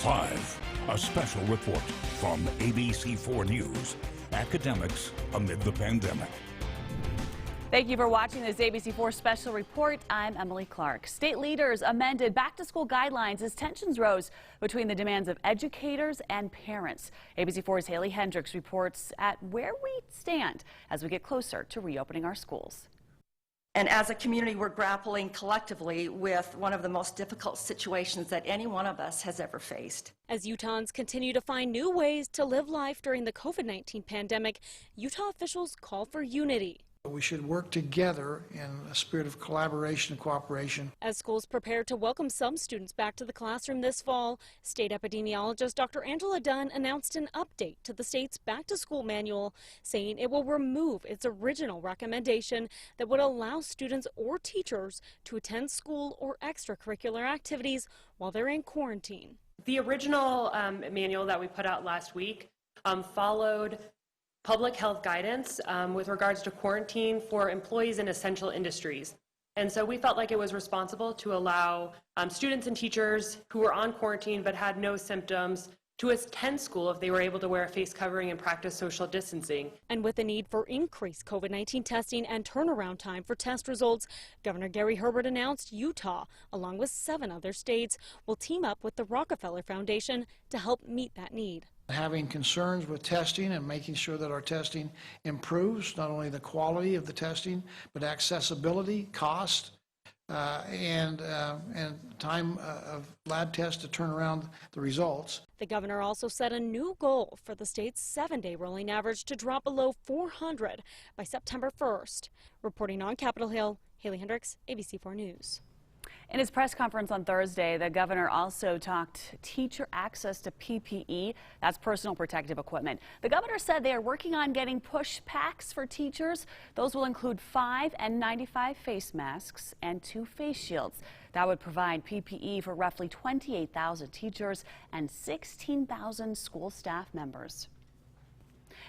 5, a special report from ABC4 News. Academics amid the pandemic. Thank you for watching this ABC4 Special Report. I'm Emily Clark. State leaders amended back-to-school guidelines as tensions rose between the demands of educators and parents. ABC4's Haley Hendricks reports at where we stand as we get closer to reopening our schools. And as a community, we're grappling collectively with one of the most difficult situations that any one of us has ever faced. As Utahns continue to find new ways to live life during the COVID-19 pandemic, Utah officials call for unity. We should work together in a spirit of collaboration and cooperation. As schools prepare to welcome some students back to the classroom this fall, state epidemiologist Dr. Angela Dunn announced an update to the state's back-to-school manual, saying it will remove its original recommendation that would allow students or teachers to attend school or extracurricular activities while they're in quarantine. The original manual that we put out last week followed public health guidance with regards to quarantine for employees in essential industries. And so we felt like it was responsible to allow students and teachers who were on quarantine but had no symptoms to attend school if they were able to wear a face covering and practice social distancing. And with the need for increased COVID-19 testing and turnaround time for test results, Governor Gary Herbert announced Utah, along with 7 other states, will team up with the Rockefeller Foundation to help meet that need. Having concerns with testing and making sure that our testing improves, not only the quality of the testing, but accessibility, cost, and time of lab tests to turn around the results. The governor also set a new goal for the state's 7-day rolling average to drop below 400 by September 1st. Reporting on Capitol Hill, Haley Hendricks, ABC4 News. In his press conference on Thursday, the governor also talked teacher access to PPE, that's personal protective equipment. The governor said they are working on getting push packs for teachers. Those will include 5 N95 face masks and 2 face shields. That would provide PPE for roughly 28,000 teachers and 16,000 school staff members.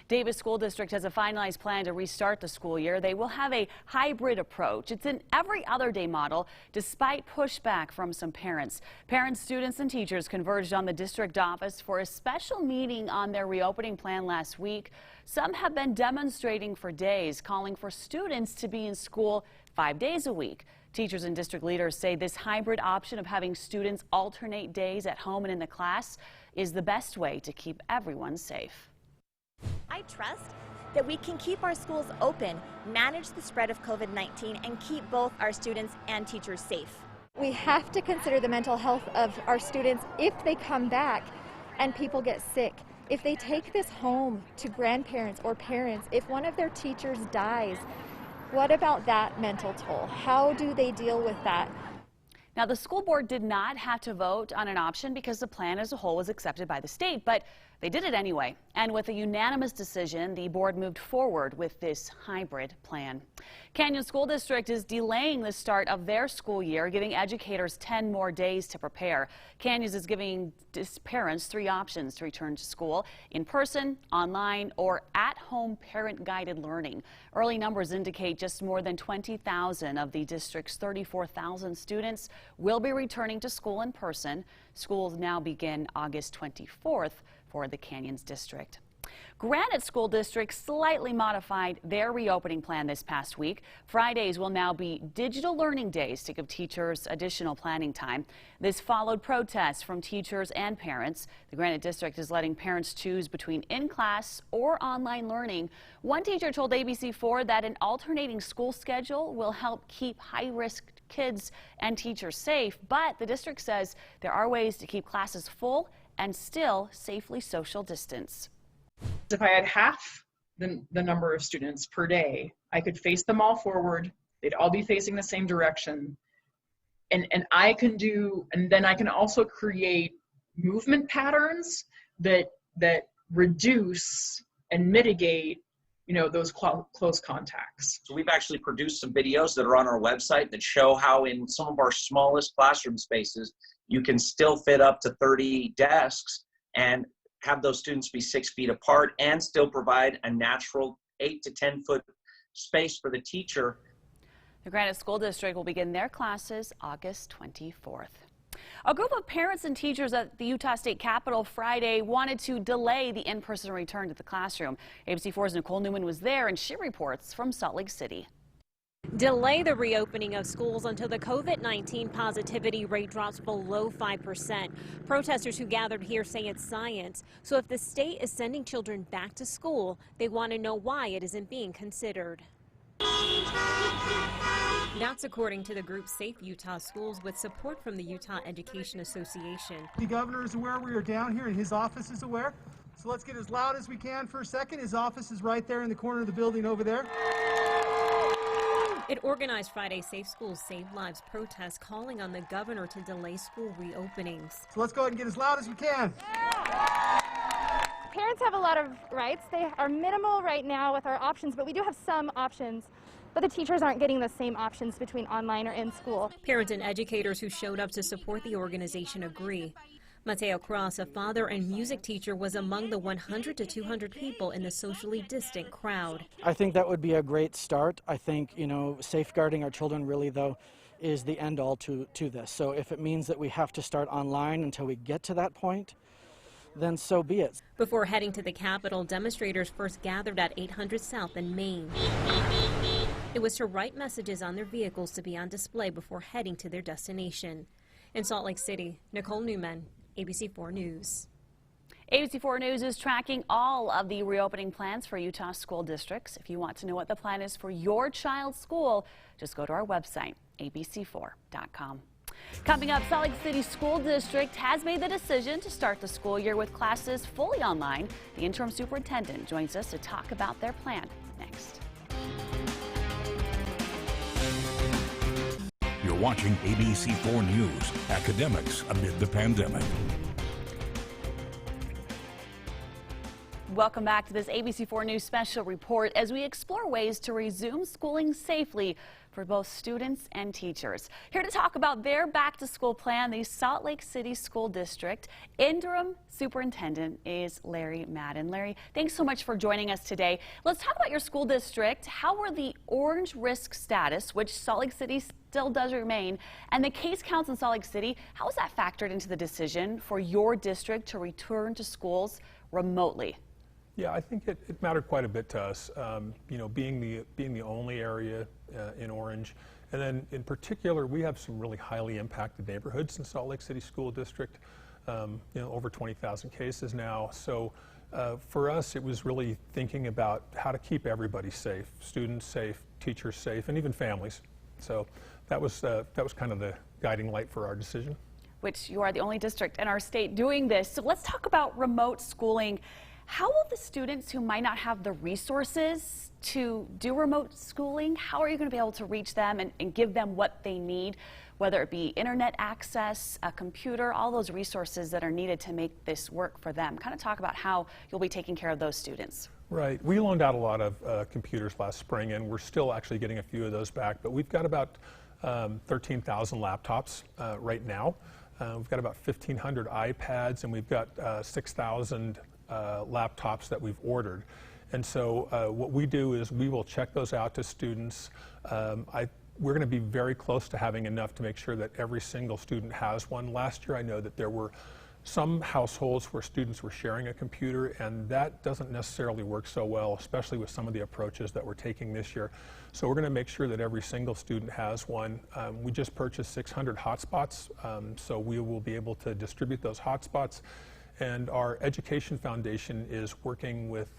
Davis School District has a finalized plan to restart the school year. They will have a hybrid approach. It's an every other day model, despite pushback from some parents. Parents, students, and teachers converged on the district office for a special meeting on their reopening plan last week. Some have been demonstrating for days, calling for students to be in school 5 days a week. Teachers and district leaders say this hybrid option of having students alternate days at home and in the class is the best way to keep everyone safe. I trust that we can keep our schools open, manage the spread of COVID-19, and keep both our students and teachers safe. We have to consider the mental health of our students if they come back and people get sick. If they take this home to grandparents or parents, if one of their teachers dies, what about that mental toll? How do they deal with that? Now, the school board did not have to vote on an option because the plan as a whole was accepted by the state, but they did it anyway. And with a unanimous decision, the board moved forward with this hybrid plan. Canyon School District is delaying the start of their school year, giving educators 10 more days to prepare. Canyons is giving parents 3 options to return to school: in person, online, or at-home parent-guided learning. Early numbers indicate just more than 20,000 of the district's 34,000 students will be returning to school in person. Schools now begin August 24th for the Canyons district. Granite School District slightly modified their reopening plan this past week. Fridays will now be digital learning days to give teachers additional planning time. This followed protests from teachers and parents. The Granite District is letting parents choose between in-class or online learning. One teacher told ABC4 that an alternating school schedule will help keep high-risk kids and teachers safe, but the district says there are ways to keep classes full and still safely social distance. If I had half the number of students per day, I could face them all forward. They'd all be facing the same direction. And I can do, and then I can also create movement patterns that reduce and mitigate, those close contacts. So we've actually produced some videos that are on our website that show how in some of our smallest classroom spaces, you can still fit up to 30 desks and have those students be 6 feet apart and still provide a natural 8 to 10 foot space for the teacher. The Granite School District will begin their classes August 24th. A group of parents and teachers at the Utah State Capitol Friday wanted to delay the in-person return to the classroom. ABC4's Nicole Newman was there, and she reports from Salt Lake City. Delay the reopening of schools until the COVID-19 positivity rate drops below 5%. Protesters who gathered here say it's science. So if the state is sending children back to school, they want to know why it isn't being considered. That's according to the group Safe Utah Schools, with support from the Utah Education Association. The governor is aware we are down here and his office is aware. So let's get as loud as we can for a second. His office is right there in the corner of the building over there. It organized Friday's Safe Schools Save Lives protest, calling on the governor to delay school reopenings. So let's go ahead and get as loud as we can. Parents have a lot of rights. They are minimal right now with our options, but we do have some options. But the teachers aren't getting the same options between online or in school. Parents and educators who showed up to support the organization agree. Mateo Cross, a father and music teacher, was among the 100 to 200 people in the socially distant crowd. I think that would be a great start. I think, safeguarding our children really, though, is the end all to this. So if it means that we have to start online until we get to that point, then so be it. Before heading to the Capitol, demonstrators first gathered at 800 South in Maine. It was to write messages on their vehicles to be on display before heading to their destination. In Salt Lake City, Nicole Newman, ABC4 News. ABC4 News is tracking all of the reopening plans for Utah school districts. If you want to know what the plan is for your child's school, just go to our website, abc4.com. Coming up, Salt Lake City School District has made the decision to start the school year with classes fully online. The interim superintendent joins us to talk about their plan next. You're watching ABC4 News, Academics Amid the Pandemic. Welcome back to this ABC4 News Special Report as we explore ways to resume schooling safely for both students and teachers. Here to talk about their back-to-school plan, the Salt Lake City School District Interim Superintendent is Larry Madden. Larry, thanks so much for joining us today. Let's talk about your school district. How were the orange risk status, which Salt Lake City still does remain, and the case counts in Salt Lake City, how was that factored into the decision for your district to return to schools remotely? Yeah, I think it mattered quite a bit to us, being the only area in orange. And then in particular, we have some really highly impacted neighborhoods in Salt Lake City School District, over 20,000 cases now. So for us, it was really thinking about how to keep everybody safe, students safe, teachers safe, and even families. So that was kind of the guiding light for our decision. Which you are the only district in our state doing this. So let's talk about remote schooling. How will the students who might not have the resources to do remote schooling, how are you going to be able to reach them and give them what they need, whether it be internet access, a computer, all those resources that are needed to make this work for them? Kind of talk about how you'll be taking care of those students. Right. We loaned out a lot of computers last spring, and we're still actually getting a few of those back, but we've got about 13,000 laptops right now. We've got about 1,500 iPads, and we've got 6,000 laptops that we've ordered. And so what we do is we will check those out to students. We're going to be very close to having enough to make sure that every single student has one. Last year I know that there were some households where students were sharing a computer, and that doesn't necessarily work so well, especially with some of the approaches that we're taking this year. So we're going to make sure that every single student has one. We just purchased 600 hotspots, so we will be able to distribute those hotspots. And our Education Foundation is working with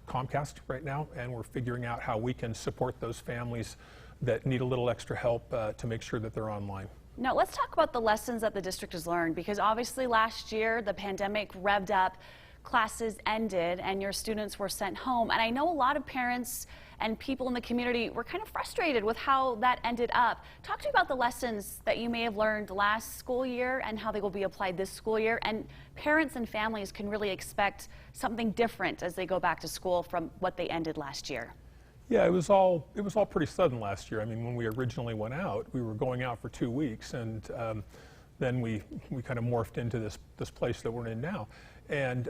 Comcast right now, and we're figuring out how we can support those families that need a little extra help to make sure that they're online. Now let's talk about the lessons that the district has learned, because obviously last year the pandemic revved up, classes ended, and your students were sent home. And I know a lot of parents and people in the community were kind of frustrated with how that ended up. Talk to me about the lessons that you may have learned last school year and how they will be applied this school year. And parents and families can really expect something different as they go back to school from what they ended last year. Yeah, it was all pretty sudden last year. I mean, when we originally went out, we were going out for 2 weeks, and then we kind of morphed into this place that we're in now. And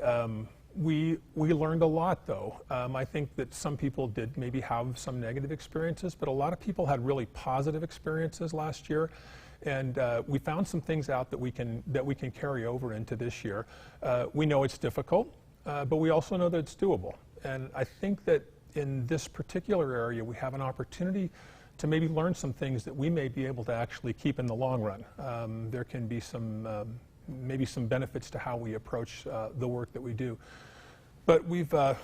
we learned a lot, though. I think that some people did maybe have some negative experiences, but a lot of people had really positive experiences last year. And we found some things out that we can carry over into this year. We know it's difficult, but we also know that it's doable. And I think that in this particular area, we have an opportunity to maybe learn some things that we may be able to actually keep in the long run. There can be some maybe some benefits to how we approach the work that we do. But we've got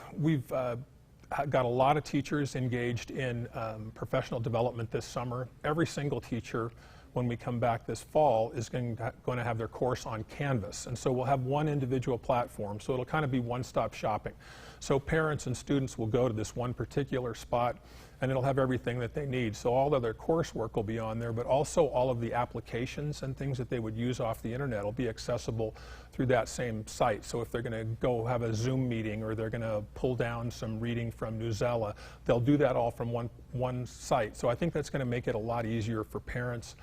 a lot of teachers engaged in professional development this summer. Every single teacher, when we come back this fall, is going to have their course on Canvas. And so we'll have one individual platform, so it'll kind of be one-stop shopping. So parents and students will go to this one particular spot, and it'll have everything that they need. So all of their coursework will be on there, but also all of the applications and things that they would use off the internet will be accessible through that same site. So if they're going to go have a Zoom meeting, or they're going to pull down some reading from Newsella, they'll do that all from one site. So I think that's going to make it a lot easier for parents.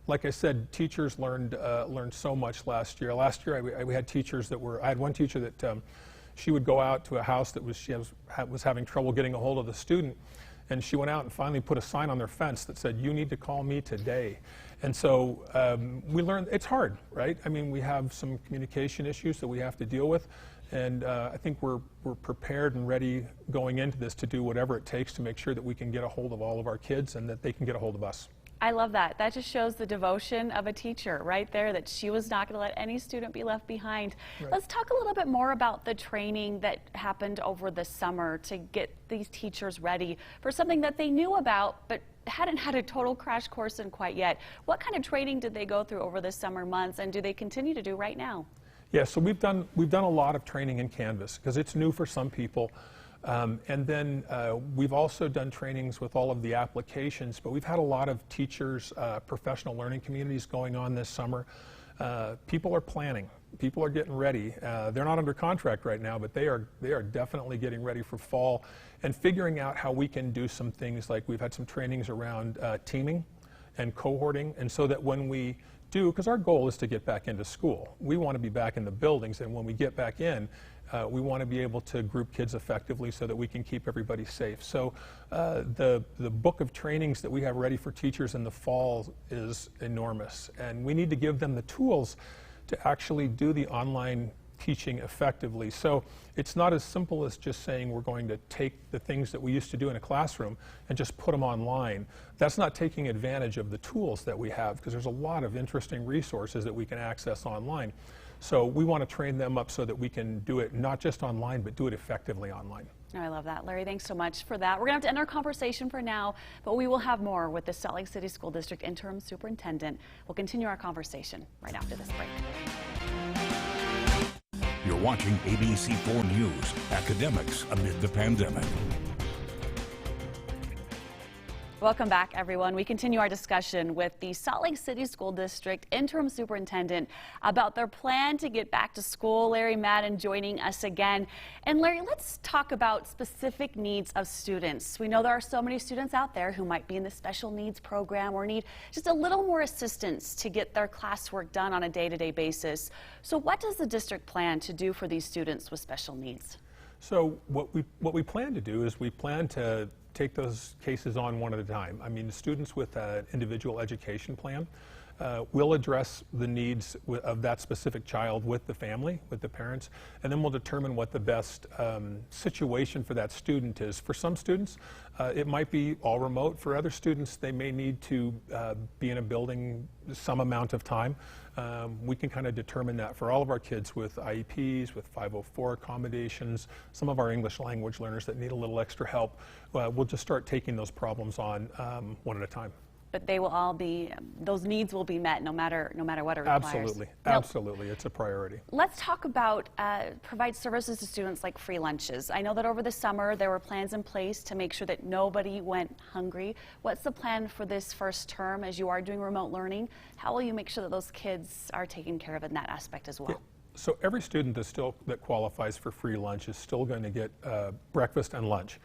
Like I said, teachers learned so much last year. Last year we had teachers that I had one teacher that she would go out to a house that she was having trouble getting a hold of the student, and she went out and finally put a sign on their fence that said, "You need to call me today." And so we learned it's hard, right? I mean, we have some communication issues that we have to deal with, and I think we're prepared and ready going into this to do whatever it takes to make sure that we can get a hold of all of our kids and that they can get a hold of us. I love that. That just shows the devotion of a teacher right there, that she was not going to let any student be left behind. Right. Let's talk a little bit more about the training that happened over the summer to get these teachers ready for something that they knew about but hadn't had a total crash course in quite yet. What kind of training did they go through over the summer months, and do they continue to do right now? Yeah, so we've done a lot of training in Canvas because it's new for some people. And then we've also done trainings with all of the applications, but we've had a lot of teachers, professional learning communities going on this summer. People are planning. People are getting ready. They're not under contract right now, but they are definitely getting ready for fall and figuring out how we can do some things, like we've had some trainings around teaming and cohorting, and so that when we do, because our goal is to get back into school. We want to be back in the buildings, and when we get back in, we want to be able to group kids effectively so that we can keep everybody safe. So the book of trainings that we have ready for teachers in the fall is enormous, and we need to give them the tools to actually do the online teaching effectively. So it's not as simple as just saying we're going to take the things that we used to do in a classroom and just put them online. That's not taking advantage of the tools that we have, because there's a lot of interesting resources that we can access online. So we want to train them up so that we can do it not just online, but do it effectively online. Oh, I love that. Larry, thanks so much for that. We're going to have to end our conversation for now, but we will have more with the Salt Lake City School District Interim Superintendent. We'll continue our conversation right after this break. You're watching ABC4 News, Academics Amid the Pandemic. Welcome back, everyone. We continue our discussion with the Salt Lake City School District Interim Superintendent about their plan to get back to school. Larry Madden joining us again. And Larry, let's talk about specific needs of students. We know there are so many students out there who might be in the special needs program or need just a little more assistance to get their classwork done on a day-to-day basis. So what does the district plan to do for these students with special needs? So what we plan to do is we plan to take those cases on one at a time. I mean, the students with an individual education plan will address the needs of that specific child with the family, with the parents, and then we'll determine what the best situation for that student is. For some students, it might be all remote. For other students, they may need to be in a building some amount of time. We can kind of determine that for all of our kids with IEPs, with 504 accommodations, some of our English language learners that need a little extra help. We'll just start taking those problems on one at a time. But they will all be, those needs will be met no matter what it requires. Absolutely, now, absolutely, it's a priority. Let's talk about provide services to students like free lunches. I know that over the summer there were plans in place to make sure that nobody went hungry. What's the plan for this first term as you are doing remote learning? How will you make sure that those kids are taken care of in that aspect as well? Yeah. So every student that qualifies for free lunch is still going to get breakfast and lunch.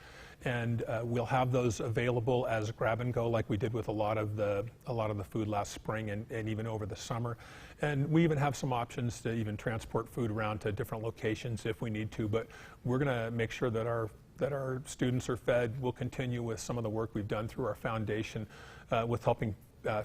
And we'll have those available as grab and go, like we did with a lot of the food last spring and even over the summer. And we even have some options to even transport food around to different locations if we need to. But we're going to make sure that our students are fed. We'll continue with some of the work we've done through our foundation with helping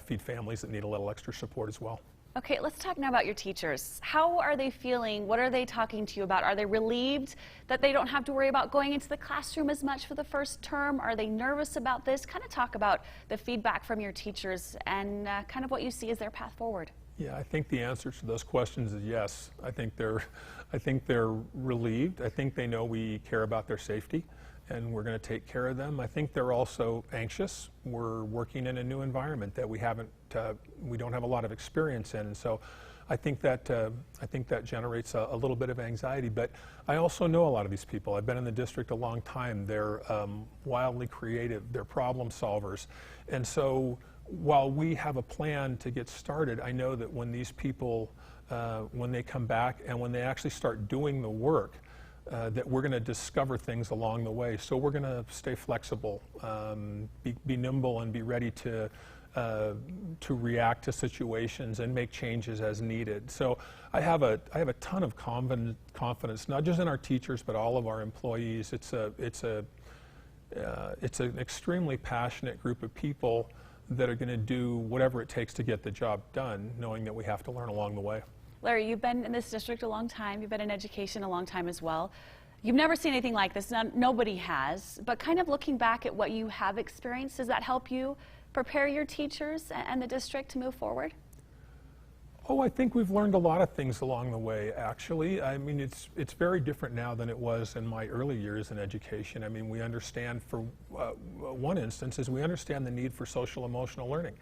feed families that need a little extra support as well. Okay, let's talk now about your teachers. How are they feeling? What are they talking to you about? Are they relieved that they don't have to worry about going into the classroom as much for the first term? Are they nervous about this? Kind of talk about the feedback from your teachers and kind of what you see as their path forward. Yeah, I think the answer to those questions is yes. I think they're relieved. I think they know we care about their safety and we're going to take care of them. I think they're also anxious. We're working in a new environment that we don't have a lot of experience in, and so I think that generates a little bit of anxiety. But I also know a lot of these people. I've been in the district a long time. They're wildly creative. They're problem solvers, and so while we have a plan to get started, I know that when these people, when they come back and when they actually start doing the work, that we're going to discover things along the way. So we're going to stay flexible, be nimble, and be ready to react to situations and make changes as needed. So I have a ton of confidence, not just in our teachers, but all of our employees. It's an extremely passionate group of people that are going to do whatever it takes to get the job done, knowing that we have to learn along the way. Larry, you've been in this district a long time. You've been in education a long time as well. You've never seen anything like this. Nobody has. But kind of looking back at what you have experienced, does that help you prepare your teachers and the district to move forward? Oh, I think we've learned a lot of things along the way, actually. I mean, it's very different now than it was in my early years in education. I mean, we understand, for one instance, is we understand the need for social emotional learning.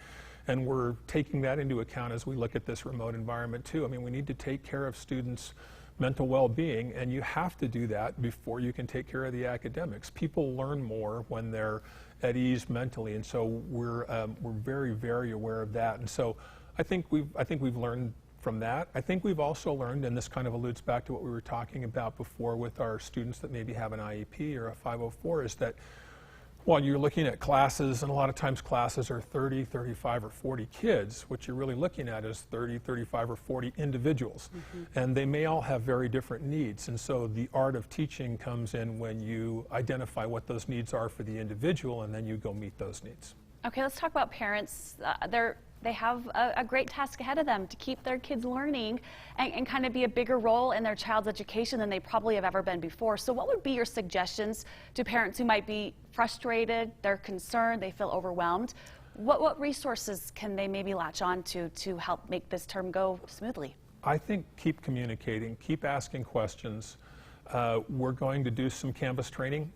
And we're taking that into account as we look at this remote environment too. I mean, we need to take care of students' mental well-being, and you have to do that before you can take care of the academics. People learn more when they're at ease mentally, and so we're very, very aware of that. And so I think we've learned from that. I think we've also learned, and this kind of alludes back to what we were talking about before with our students that maybe have an IEP or a 504, is that while you're looking at classes, and a lot of times classes are 30, 35, or 40 kids, what you're really looking at is 30, 35, or 40 individuals. And they may all have very different needs. And so the art of teaching comes in when you identify what those needs are for the individual, and then you go meet those needs. Okay, let's talk about parents. They have a great task ahead of them to keep their kids learning and kind of be a bigger role in their child's education than they probably have ever been before. So what would be your suggestions to parents who might be frustrated, they're concerned, they feel overwhelmed? What resources can they maybe latch on to help make this term go smoothly? I think keep communicating, keep asking questions. We're going to do some Canvas training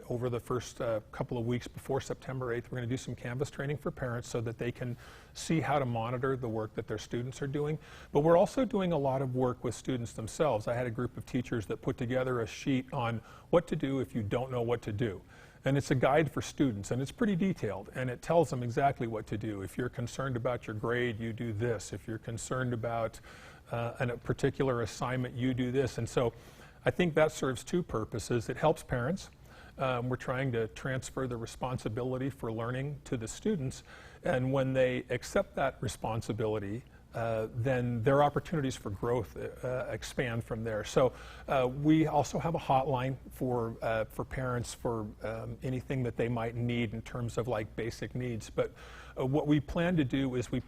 over the first couple of weeks before September 8th. We're going to do some Canvas training for parents so that they can see how to monitor the work that their students are doing. But we're also doing a lot of work with students themselves. I had a group of teachers that put together a sheet on what to do if you don't know what to do. And it's a guide for students, and it's pretty detailed, and it tells them exactly what to do. If you're concerned about your grade, you do this. If you're concerned about a particular assignment, you do this. And so I think that serves two purposes. It helps parents. We're trying to transfer the responsibility for learning to the students, and when they accept that responsibility, then their opportunities for growth expand from there. So we also have a hotline for parents for anything that they might need in terms of like basic needs. But what we plan to do is we've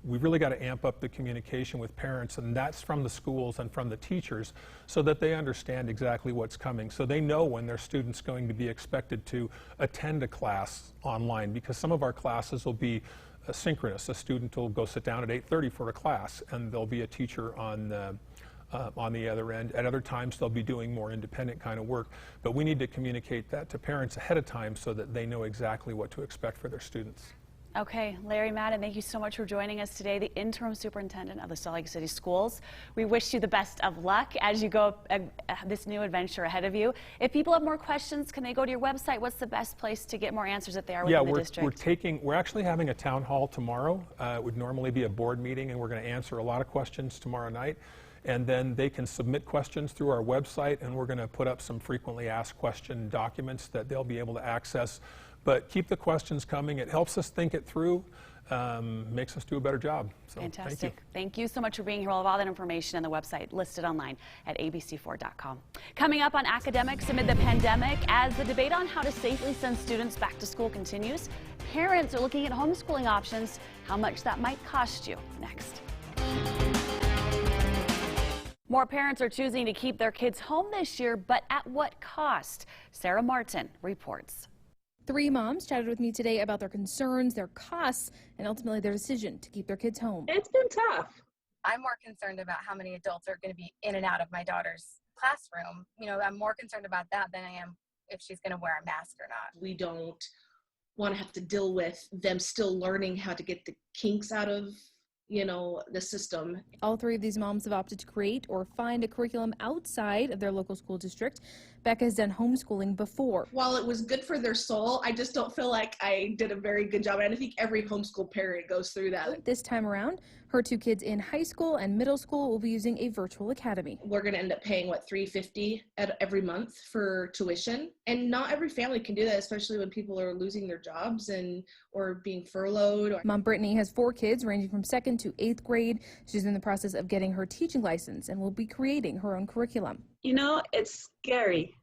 really got to amp up the communication with parents, and that's from the schools and from the teachers, so that they understand exactly what's coming. So they know when their student's going to be expected to attend a class online, because some of our classes will be synchronous. A student will go sit down at 8:30 for a class, and there'll be a teacher on the other end. At other times, they'll be doing more independent kind of work. But we need to communicate that to parents ahead of time so that they know exactly what to expect for their students. Okay, Larry Madden, thank you so much for joining us today, the Interim Superintendent of the Salt Lake City Schools. We wish you the best of luck as you go this new adventure ahead of you. If people have more questions, can they go to your website? What's the best place to get more answers if they are within the district? We're actually having a town hall tomorrow. It would normally be a board meeting, and we're going to answer a lot of questions tomorrow night. And then they can submit questions through our website, and we're going to put up some frequently asked question documents that they'll be able to access. But keep the questions coming. It helps us think it through. makes us do a better job. So, Fantastic. Thank you so much for being here. We'll have all that information on the website listed online at abc4.com. Coming up on Academics Amid the Pandemic, as the debate on how to safely send students back to school continues, parents are looking at homeschooling options, how much that might cost you. Next. More parents are choosing to keep their kids home this year, but at what cost? Sarah Martin reports. 3 moms chatted with me today about their concerns, their costs, and ultimately their decision to keep their kids home. It's been tough. I'm more concerned about how many adults are going to be in and out of my daughter's classroom. You know, I'm more concerned about that than I am if she's going to wear a mask or not. We don't want to have to deal with them still learning how to get the kinks out of, you know, the system. All 3 of these moms have opted to create or find a curriculum outside of their local school district. Becca has done homeschooling before. While it was good for their soul, I just don't feel like I did a very good job. And I think every homeschool parent goes through that. This time around, her 2 kids in high school and middle school will be using a virtual academy. We're going to end up paying, what, $350 every month for tuition. And not every family can do that, especially when people are losing their jobs or being furloughed. Mom Brittany has 4 kids ranging from 2nd to 8th grade. She's in the process of getting her teaching license and will be creating her own curriculum. You know, it's scary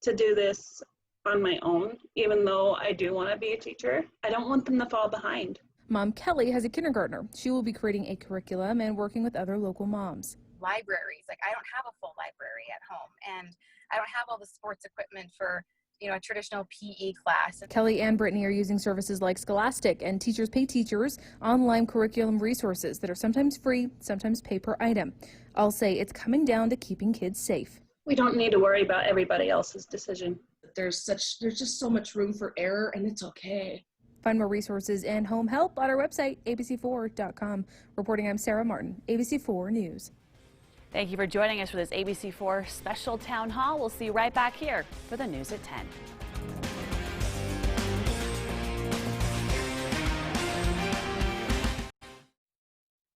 to do this on my own, even though I do want to be a teacher. I don't want them to fall behind. Mom Kelly has a kindergartner. She will be creating a curriculum and working with other local moms. Libraries, like I don't have a full library at home, and I don't have all the sports equipment for, you know, a traditional PE class. Kelly and Brittany are using services like Scholastic and Teachers Pay Teachers, online curriculum resources that are sometimes free, sometimes pay per item. I'll say it's coming down to keeping kids safe. We don't need to worry about everybody else's decision. There's just so much room for error, and it's okay. Find more resources and home help on our website, abc4.com. Reporting, I'm Sarah Martin, ABC4 News. Thank you for joining us for this ABC4 Special Town Hall. We'll see you right back here for the news at 10.